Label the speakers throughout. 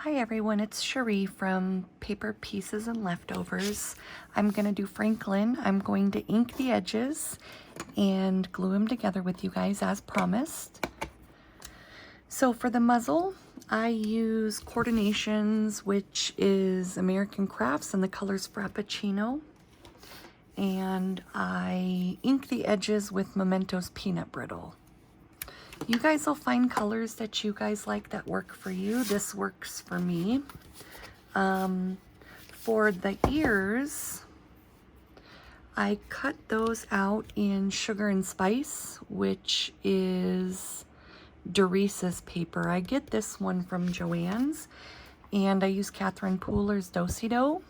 Speaker 1: Hi everyone, it's Cherie from Paper Pieces and Leftovers. I'm going to do Franklin. I'm going to ink the edges and glue them together with you guys as promised. So for the muzzle, I use Coordinations, which is American Crafts, and the color's Frappuccino. And I ink the edges with Memento's Peanut Brittle. You guys will find colors that you guys like that work for you. This works for me. For the ears, I cut those out in Sugar and Spice, which is Doris's paper. I get this one from Joann's, and I use Catherine Pooler's Do-Si-Do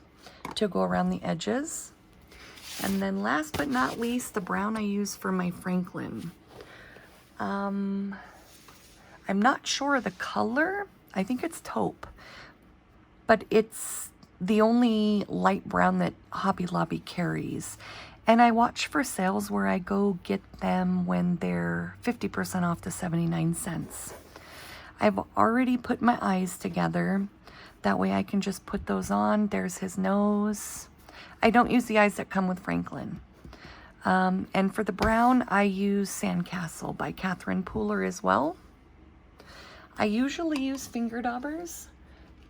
Speaker 1: to go around the edges. And then last but not least, the brown I use for my Franklin. I'm not sure of the color. I think it's taupe, but it's the only light brown that Hobby Lobby carries. And I watch for sales where I go get them when they're 50% off to 79 cents. I've already put my eyes together. That way I can just put those on. There's his nose. I don't use the eyes that come with Franklin. And for the brown, I use Sandcastle by Catherine Pooler as well. I usually use finger daubers,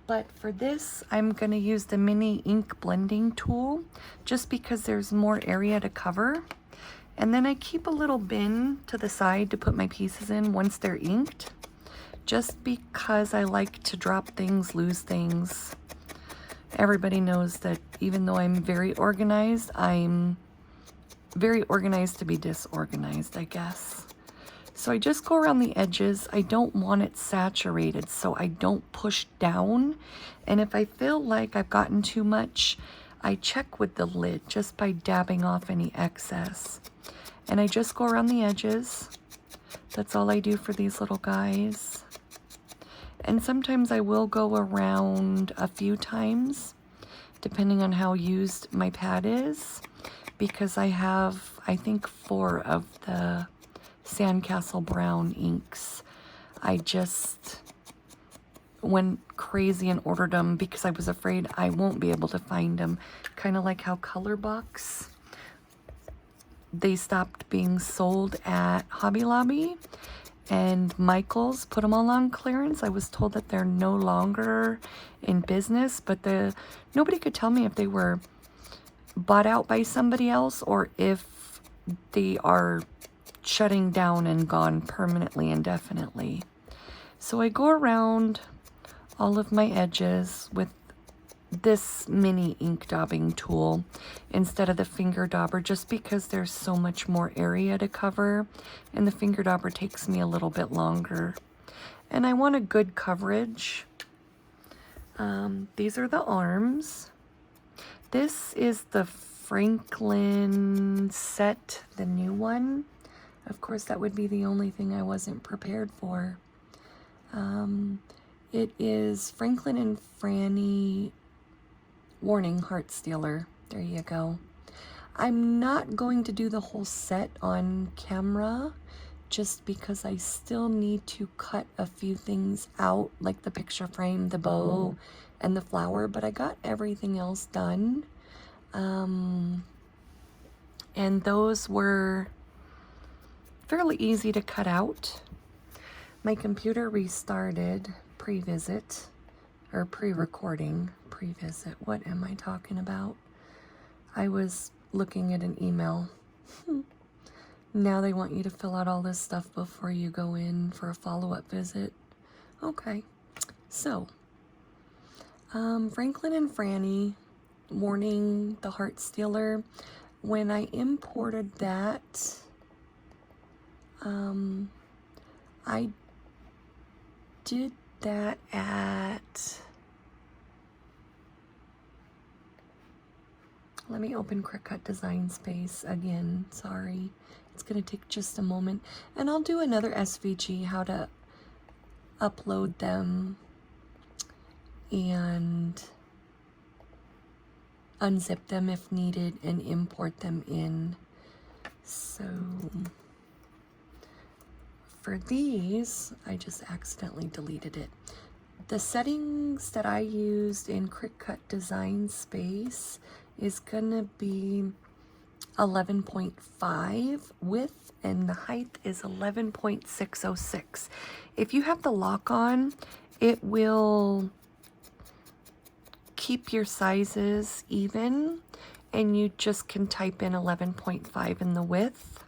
Speaker 1: but for this, I'm going to use the mini ink blending tool just because there's more area to cover. And then I keep a little bin to the side to put my pieces in once they're inked, just because I like to drop things, lose things. Everybody knows that even though I'm very organized, I'm very organized to be disorganized, I guess. So I just go around the edges. I don't want it saturated, so I don't push down. And if I feel like I've gotten too much, I check with the lid just by dabbing off any excess. And I just go around the edges. That's all I do for these little guys. And sometimes I will go around a few times, depending on how used my pad is, because I have, I think, 4 of the Sandcastle brown inks. I just went crazy and ordered them because I was afraid I won't be able to find them. Kind of like how Color Box, they stopped being sold at Hobby Lobby, and Michael's put them all on clearance. I was told that they're no longer in business, but nobody could tell me if they were bought out by somebody else or if they are shutting down and gone permanently and definitely. So I go around all of my edges with this mini ink daubing tool instead of the finger dauber, just because there's so much more area to cover and the finger dauber takes me a little bit longer. And I want a good coverage. These are the arms. This is the Franklin set, the new one. Of course, that would be the only thing I wasn't prepared for. It is Franklin and Franny Warning Heart Stealer. There you go. I'm not going to do the whole set on camera just because I still need to cut a few things out, like the picture frame, the bow, and the flower, but I got everything else done. And those were fairly easy to cut out. My computer restarted pre-visit, or pre-recording, pre-visit. What am I talking about? I was looking at an email. Now they want you to fill out all this stuff before you go in for a follow-up visit. Okay, so Franklin and Franny Warning the Heart Stealer. When I imported that, I did that at, let me open Cricut Design Space again, sorry. It's gonna take just a moment. And I'll do another SVG, how to upload them and unzip them if needed and import them in. So for these, I just accidentally deleted it. The settings that I used in Cricut Design Space is gonna be 11.5 width, and the height is 11.606. If you have the lock on, it will keep your sizes even, and you just can type in 11.5 in the width.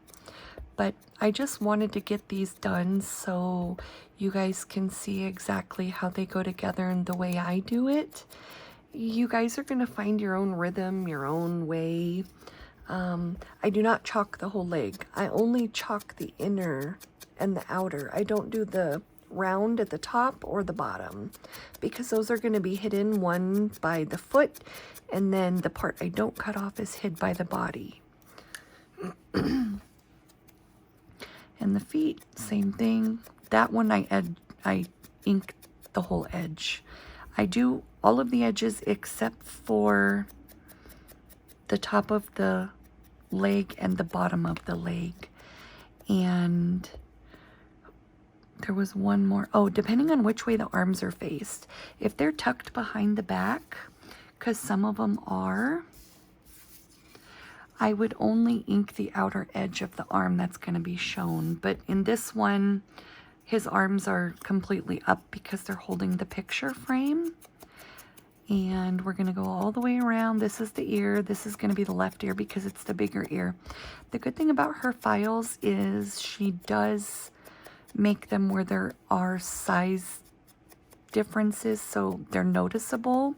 Speaker 1: But I just wanted to get these done so you guys can see exactly how they go together and the way I do it. You guys are going to find your own rhythm, your own way. I do not chalk the whole leg. I only chalk the inner and the outer. I don't do the round at the top or the bottom because those are going to be hidden, one by the foot, and then the part I don't cut off is hid by the body. And the feet, same thing. That one I ink the whole edge. I do all of the edges except for the top of the leg and the bottom of the leg. And there was one more. Oh, depending on which way the arms are faced. If they're tucked behind the back, because some of them are, I would only ink the outer edge of the arm that's going to be shown. But in this one, his arms are completely up because they're holding the picture frame. And we're going to go all the way around. This is the ear. This is going to be the left ear because it's the bigger ear. The good thing about her files is she does make them where there are size differences, so they're noticeable.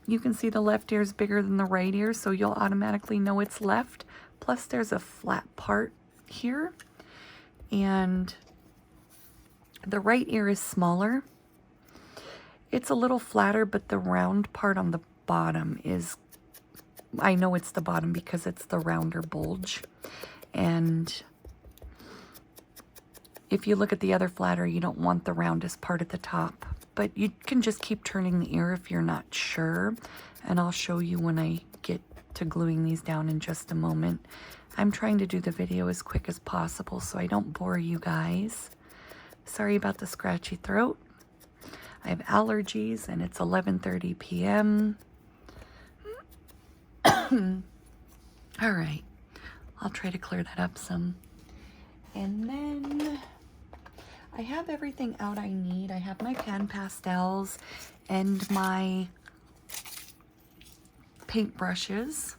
Speaker 1: You can see the left ear is bigger than the right ear, so you'll automatically know it's left. Plus there's a flat part here, and the right ear is smaller. It's a little flatter, but the round part on the bottom is, I know it's the bottom because it's the rounder bulge. And if you look at the other flatter, you don't want the roundest part at the top. But you can just keep turning the ear if you're not sure. And I'll show you when I get to gluing these down in just a moment. I'm trying to do the video as quick as possible so I don't bore you guys. Sorry about the scratchy throat. I have allergies and it's 11:30 p.m. All right, I'll try to clear that up some. And then I have everything out I need. I have my pan pastels and my paint brushes.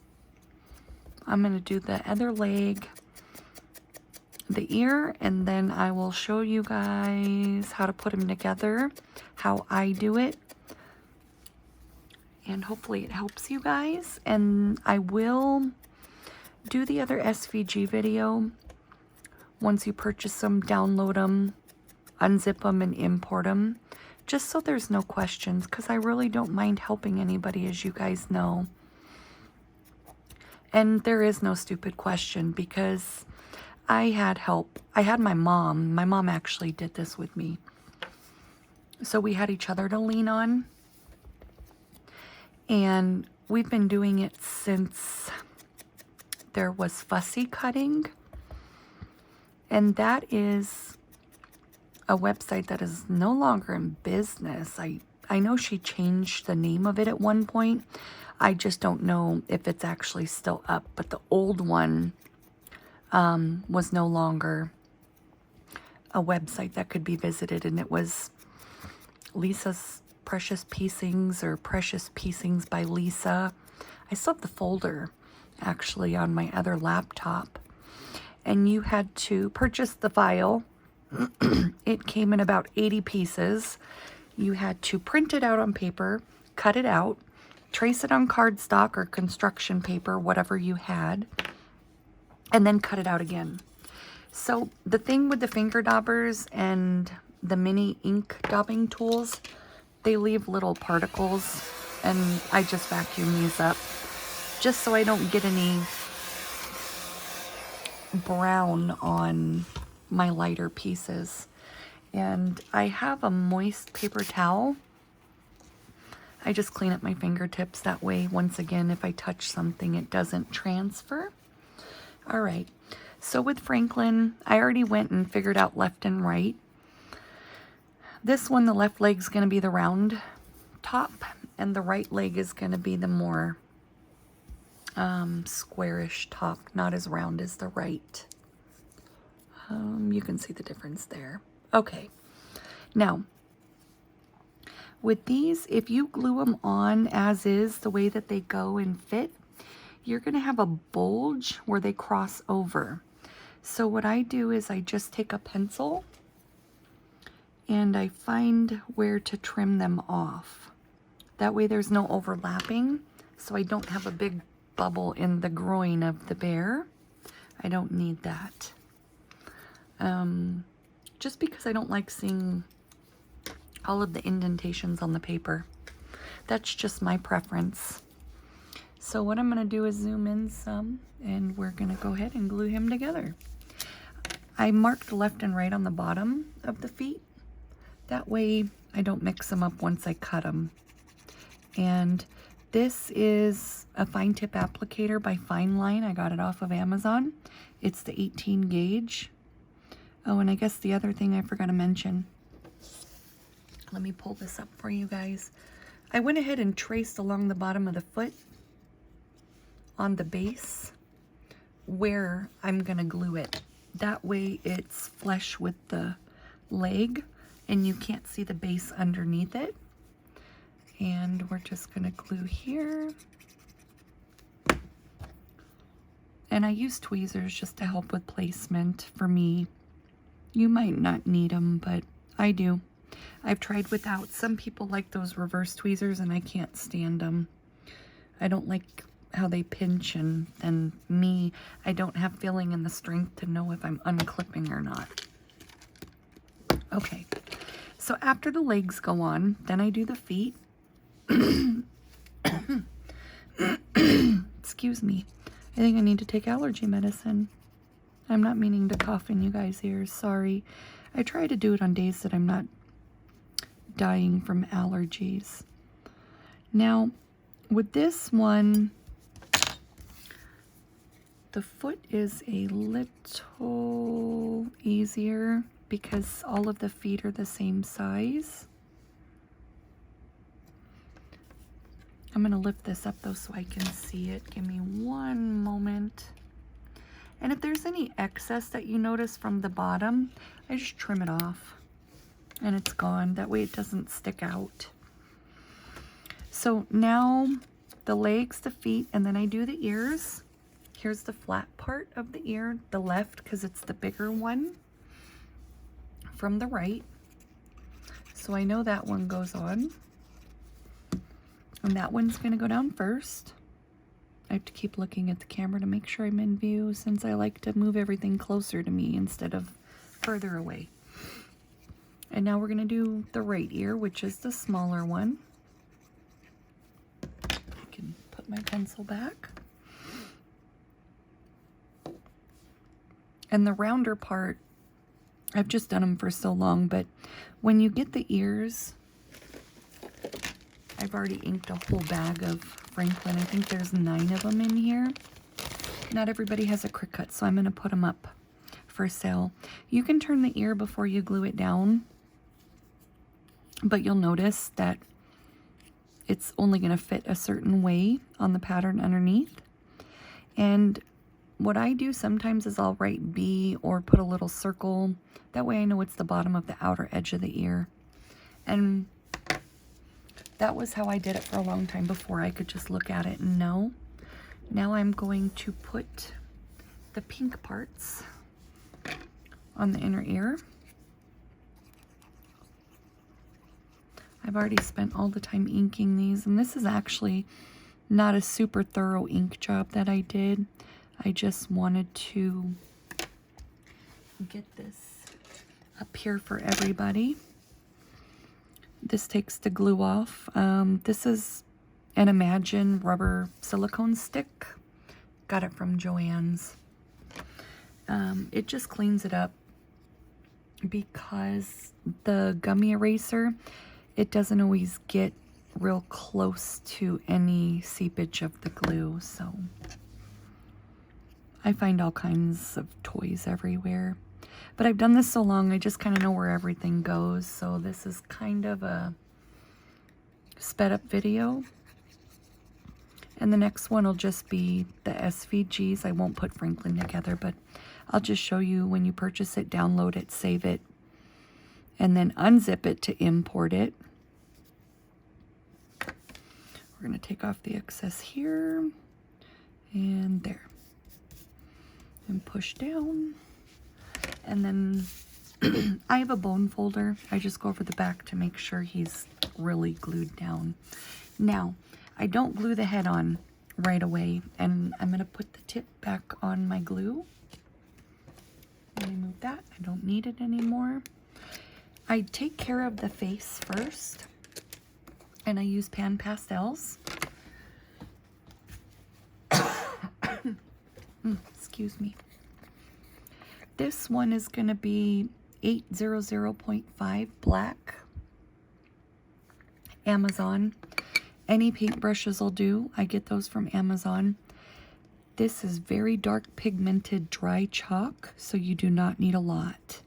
Speaker 1: I'm going to do the other leg, the ear, and then I will show you guys how to put them together, how I do it, and hopefully it helps you guys. And I will do the other SVG video. Once you purchase them, download them, unzip them, and import them, just so there's no questions, because I really don't mind helping anybody, as you guys know. And there is no stupid question, because I had help. I had my mom. My mom actually did this with me. So we had each other to lean on. And we've been doing it since there was fussy cutting. And that is a website that is no longer in business. I know she changed the name of it at one point. I just don't know if it's actually still up. But the old one was no longer a website that could be visited, and it was Lisa's Precious Piecings, or Precious Piecings by Lisa. I still have the folder actually on my other laptop, and you had to purchase the file. It came in about 80 pieces. You had to print it out on paper, cut it out, trace it on cardstock or construction paper, whatever you had, and then cut it out again. So the thing with the finger daubers and the mini ink daubing tools, they leave little particles, and I just vacuum these up just so I don't get any brown on my lighter pieces. And I have a moist paper towel. I just clean up my fingertips. That way, once again, if I touch something, it doesn't transfer. All right, so with Franklin, I already went and figured out left and right. This one, the left leg's going to be the round top, and the right leg is going to be the more squarish top, not as round as the right. You can see the difference there. Okay, now with these, if you glue them on as is, the way that they go and fit, you're going to have a bulge where they cross over. So what I do is I just take a pencil and I find where to trim them off. That way there's no overlapping, so I don't have a big bubble in the groin of the bear. I don't need that. Just because I don't like seeing all of the indentations on the paper. That's just my preference. So what I'm going to do is zoom in some, and we're going to go ahead and glue him together. I marked left and right on the bottom of the feet. That way I don't mix them up once I cut them. And this is a fine tip applicator by Fine Line. I got it off of Amazon. It's the 18 gauge. Oh, and I guess the other thing I forgot to mention. Let me pull this up for you guys. I went ahead and traced along the bottom of the foot on the base where I'm gonna glue it. That way it's flush with the leg and you can't see the base underneath it. And we're just gonna glue here. And I use tweezers just to help with placement for me. You might not need them, but I do. I've tried without. Some people like those reverse tweezers and I can't stand them. I don't like how they pinch, and then me, I don't have feeling in the strength to know if I'm unclipping or not. Okay, so after the legs go on, then I do the feet. Excuse me. I think I need to take allergy medicine. I'm not meaning to cough in you guys' ears. Sorry. I try to do it on days that I'm not dying from allergies. Now, with this one, the foot is a little easier because all of the feet are the same size. I'm going to lift this up though so I can see it. Give me one moment. And if there's any excess that you notice from the bottom, I just trim it off and it's gone. That way it doesn't stick out. So now the legs, the feet, and then I do the ears. Here's the flat part of the ear, the left, because it's the bigger one from the right. So I know that one goes on. And that one's going to go down first. I have to keep looking at the camera to make sure I'm in view, since I like to move everything closer to me instead of further away. And now we're going to do the right ear, which is the smaller one. I can put my pencil back. And the rounder part, I've just done them for so long, but when you get the ears, I've already inked a whole bag of Franklin. I think there's 9 of them in here. Not everybody has a Cricut, so I'm going to put them up for sale. You can turn the ear before you glue it down, but you'll notice that it's only going to fit a certain way on the pattern underneath. And what I do sometimes is I'll write B or put a little circle. That way I know it's the bottom of the outer edge of the ear. And that was how I did it for a long time before I could just look at it and know. Now I'm going to put the pink parts on the inner ear. I've already spent all the time inking these, and this is actually not a super thorough ink job that I did. I just wanted to get this up here for everybody. This takes the glue off. This is an Imagine rubber silicone stick. Got it from Joann's. It just cleans it up because the gummy eraser, it doesn't always get real close to any seepage of the glue. So I find all kinds of toys everywhere. But I've done this so long, I just kind of know where everything goes. So this is kind of a sped up video. And the next one will just be the SVGs. I won't put Franklin together, but I'll just show you when you purchase it, download it, save it, and then unzip it to import it. We're going to take off the excess here and there. And push down. And then I have a bone folder. I just go over the back to make sure he's really glued down. Now, I don't glue the head on right away, and I'm going to put the tip back on my glue. Remove that. I don't need it anymore. I take care of the face first, and I use pan pastels. Excuse me. This one is going to be 800.5 black. Amazon. Any paintbrushes will do. I get those from Amazon. This is very dark pigmented dry chalk, so you do not need a lot.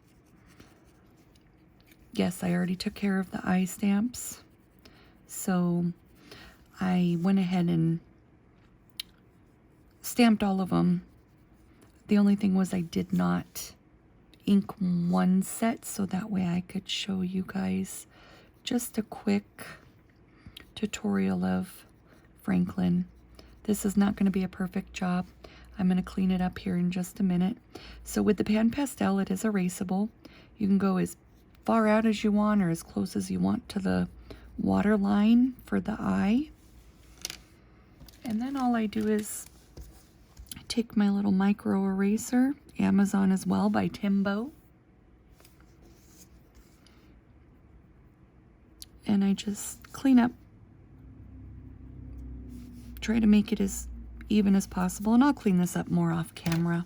Speaker 1: Yes, I already took care of the eye stamps. So I went ahead and stamped all of them. The only thing was I did not ink one set, so that way I could show you guys just a quick tutorial of Franklin. This is not going to be a perfect job. I'm going to clean it up here in just a minute. So with the pan pastel, it is erasable. You can go as far out as you want or as close as you want to the water line for the eye. And then all I do is take my little micro eraser, Amazon as well, by Timbo. And I just clean up. Try to make it as even as possible, and I'll clean this up more off camera.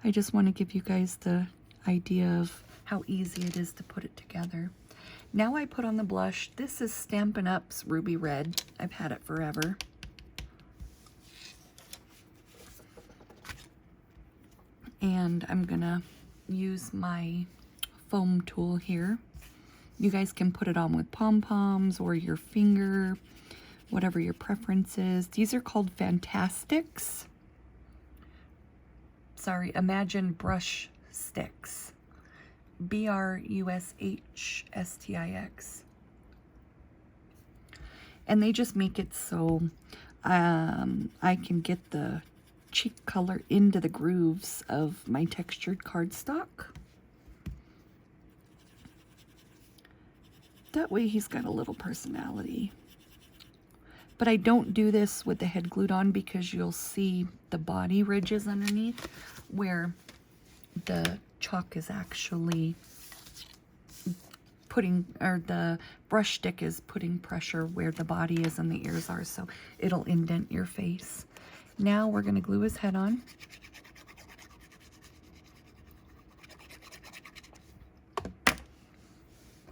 Speaker 1: I just want to give you guys the idea of how easy it is to put it together. Now I put on the blush. This is Stampin' Up's Ruby Red. I've had it forever. And I'm gonna use my foam tool here. You guys can put it on with pom-poms or your finger, whatever your preference is. These are called Fantastics. Sorry, Imagine Brush Sticks. BRUSHSTIX. And they just make it so I can get the cheek color into the grooves of my textured cardstock. That way he's got a little personality. But I don't do this with the head glued on because you'll see the body ridges underneath where the chalk is actually putting, or the brush stick is putting pressure where the body is and the ears are, so it'll indent your face. Now we're going to glue his head on.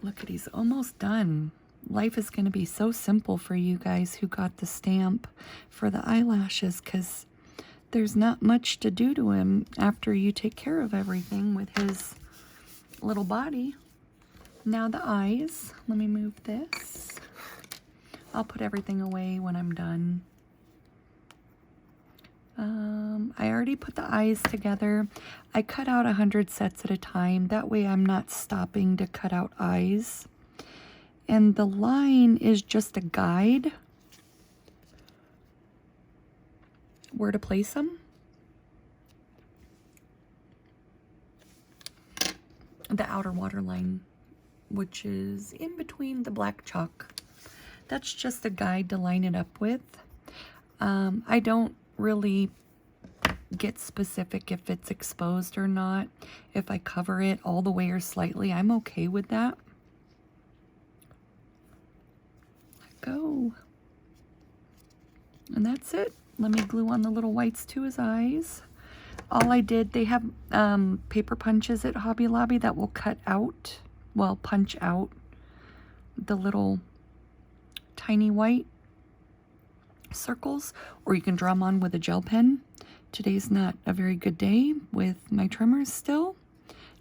Speaker 1: Look at, he's almost done. Life is going to be so simple for you guys who got the stamp for the eyelashes, because there's not much to do to him after you take care of everything with his little body. Now the eyes. Let me move this. I'll put everything away when I'm done. I already put the eyes together. I cut out 100 sets at a time. That way I'm not stopping to cut out eyes. And the line is just a guide where to place them. The outer water line, which is in between the black chalk. That's just a guide to line it up with. I don't really get specific if it's exposed or not. If I cover it all the way or slightly, I'm okay with that. Let go. And that's it. Let me glue on the little whites to his eyes. All I did, they have paper punches at Hobby Lobby that will cut out, well, punch out the little tiny white circles, or you can draw them on with a gel pen. Today's not a very good day with my trimmers still,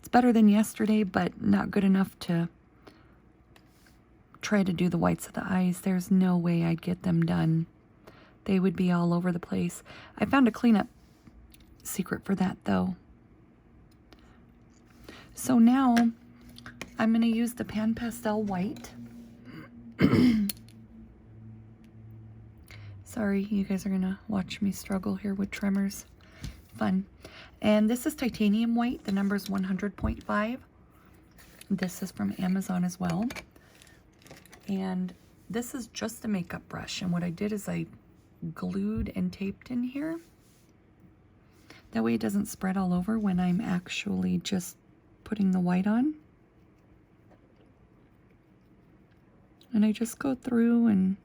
Speaker 1: It's better than yesterday, but not good enough to try to do the whites of the eyes. There's no way I'd get them done. They would be all over the place. I found a cleanup secret for that though. So now I'm going to use the Pan Pastel White. Sorry, you guys are going to watch me struggle here with tremors. Fun. And this is titanium white. The number is 100.5. This is from Amazon as well. And this is just a makeup brush. And what I did is I glued and taped in here. That way it doesn't spread all over when I'm actually just putting the white on. And I just go through and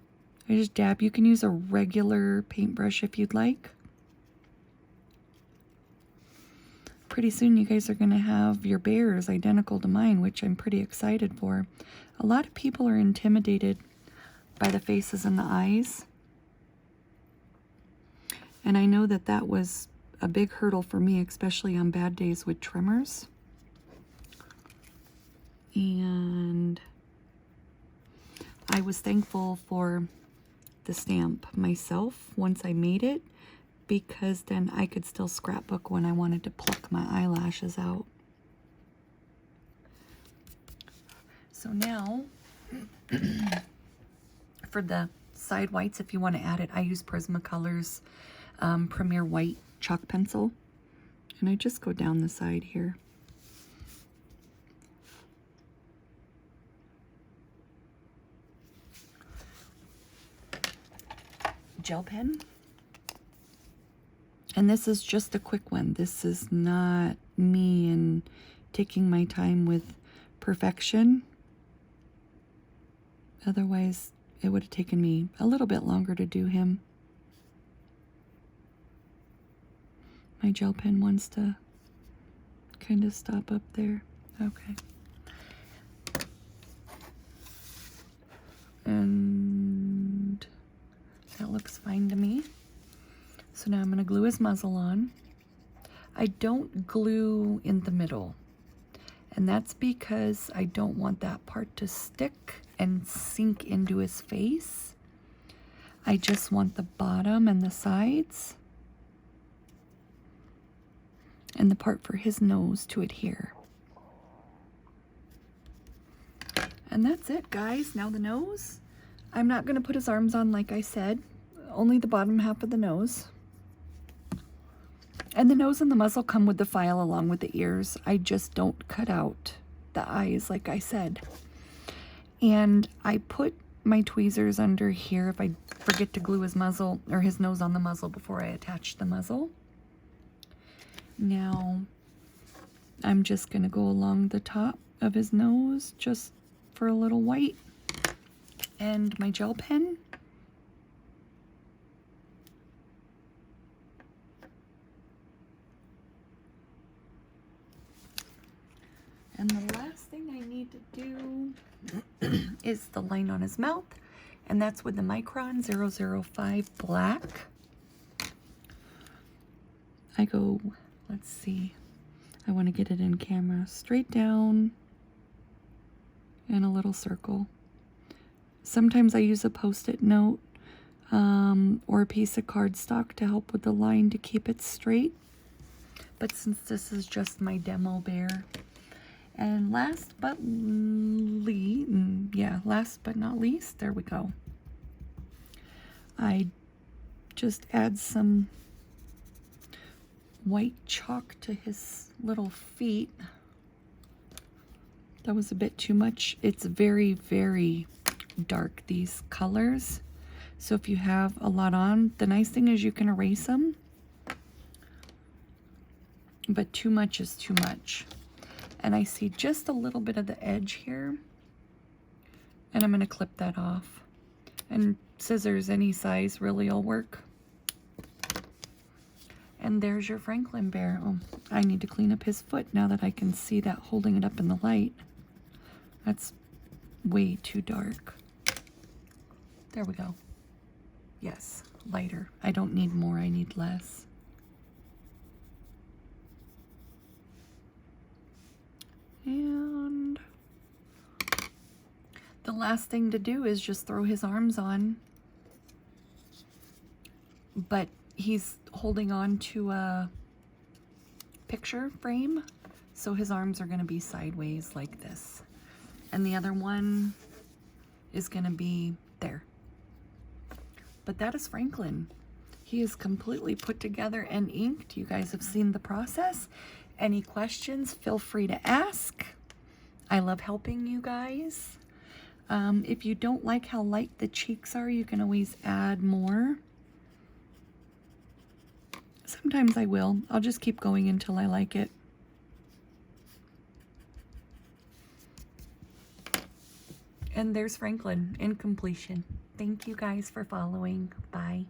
Speaker 1: I just dab. You can use a regular paintbrush if you'd like. Pretty soon you guys are going to have your bears identical to mine, which I'm pretty excited for. A lot of people are intimidated by the faces and the eyes. And I know that that was a big hurdle for me, especially on bad days with tremors. And I was thankful for the stamp myself once I made it, because then I could still scrapbook when I wanted to pluck my eyelashes out. So now, for the side whites, if you want to add it, I use Prismacolor's Premier White chalk pencil. And I just go down the side here. Gel pen. And this is just a quick one. This is not me and taking my time with perfection. Otherwise, it would have taken me a little bit longer to do him. My gel pen wants to kind of stop up there. Okay. And that looks fine to me. So now I'm going to glue his muzzle on. I don't glue in the middle. And that's because I don't want that part to stick and sink into his face. I just want the bottom and the sides and the part for his nose to adhere. And that's it, guys. Now the nose. I'm not going to put his arms on like I said. Only the bottom half of the nose. And the nose and the muzzle come with the file along with the ears. I just don't cut out the eyes like I said. And I put my tweezers under here if I forget to glue his muzzle or his nose on the muzzle before I attach the muzzle. Now I'm just going to go along the top of his nose just for a little white. And my gel pen. And the last thing I need to do is the line on his mouth, and that's with the Micron 005 black. I go, let's see, I want to get it in camera, straight down and a little circle. Sometimes I use a post-it note or a piece of cardstock to help with the line to keep it straight. But since this is just my demo bear, and last but not least, there we go. I just add some white chalk to his little feet. That was a bit too much. It's very, very dark, these colors. So if you have a lot on, the nice thing is you can erase them. But too much is too much. And I see just a little bit of the edge here. And I'm going to clip that off. And scissors any size really will work. And there's your Franklin bear. Oh, I need to clean up his foot now that I can see that holding it up in the light. That's way too dark. There we go. Yes, lighter. I don't need more, I need less. And the last thing to do is just throw his arms on. But he's holding on to a picture frame, so his arms are going to be sideways like this. And the other one is going to be there. But that is Franklin. He is completely put together and inked. You guys have seen the process. Any questions, feel free to ask. I love helping you guys. If you don't like how light the cheeks are, you can always add more. Sometimes I will. I'll just keep going until I like it. And there's Franklin in completion. Thank you guys for following. Bye.